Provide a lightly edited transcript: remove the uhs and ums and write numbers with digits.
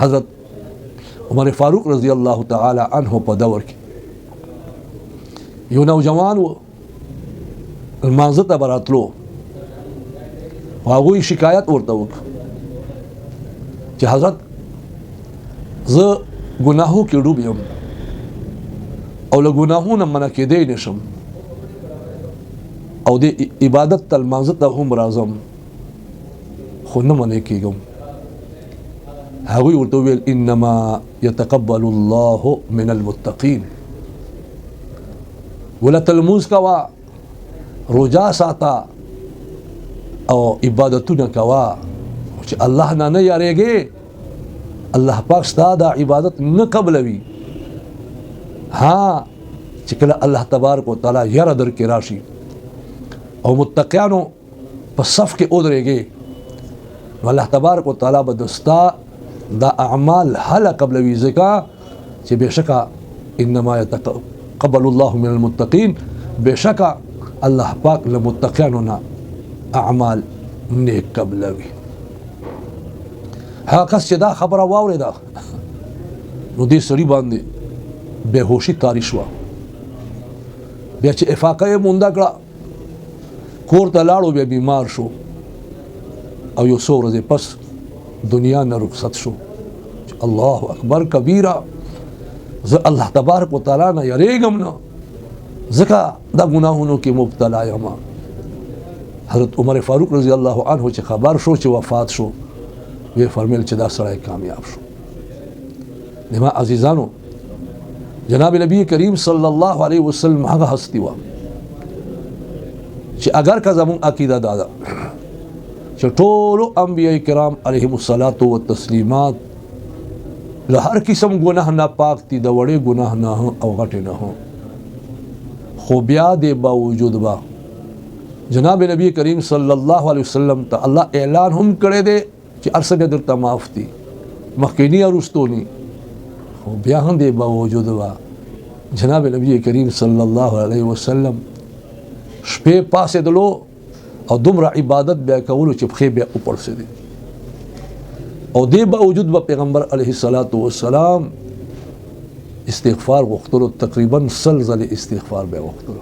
حضرت عمر فاروق رضی الله تعالی عنہ په دور کې یو نوجوان و لمانځه ته به راتلو هغوی شکایت ورته وکړ چې حضرت زه ګناهو کې ډوب یم او له ګناهونو منع کېدی نشم او د عبادت ته لمانځه ته هم راځم خو نه منع کېږم. هغوی ورته وویل انما يتقبل الله من المتقین، ولته لمونځ کوه، روجا ساته او عبادتونه کوه چې الله نه یاریږي، الله پاک ستا دا عبادت نه قبلوي. ها چې کله الله تبارک وتعالى یاره درکې راشي او متقیانو په صف کې ودرېږي نو الله تبارک وتعالى به دستا دا اعمال هله قبلوي، ځکه چې بېشکه انما يتقبل الله من المتقین، بېشکه الله پاک له متقیانو نه اعمال نیک قبلوي. هغه کس چې دا خبره واورېده نو دې سړي باندې بېهوشي طاري شوه. بیا چې افاقه یې مونده کړه کور ته لاړو، بیا بیمار شو او یو څو ورځې پس دنیا نه رخصت شو. الله اکبر کبیره، زه الله تبارک وتعالی نه یریږم نه، ځکه دا ګناهونو کې مبتلا یم. حضرت عمر فاروق رضی الله عنه چې خبر شو چې وفات شو، وی فرمیل چې دا سړی کامیاب شو. نما عزیزانو، جناب نبی کریم صلی الله علیه وسلم هغه هستی و چې اگر که زمون عقیده دا ده چې ټول انبیاء کرام علیهم الصلاۃ والتسلیمات له هر قسم ګناه نه پاک دي، د وړې ګناه نه او غټې نه، خو بیا دې باوجود با جناب نبی کریم صلی الله علیه وسلم ته الله اعلان هم کړی دی چې ارسه درته معاف دي، مخکینی او رستونی، خو بیا هم دې باوجود با جناب نبی کریم صلی الله علیه وسلم شپې پاسې دلو او دومره عبادت بیا کولو چې پخې بیا وپړسېدې، او دې باوجود به پیغمبر علیه الصلاۃ والسلام استغفار غوښتلو، تقریبا 100 ځلې استغفار بیا غوښتلو.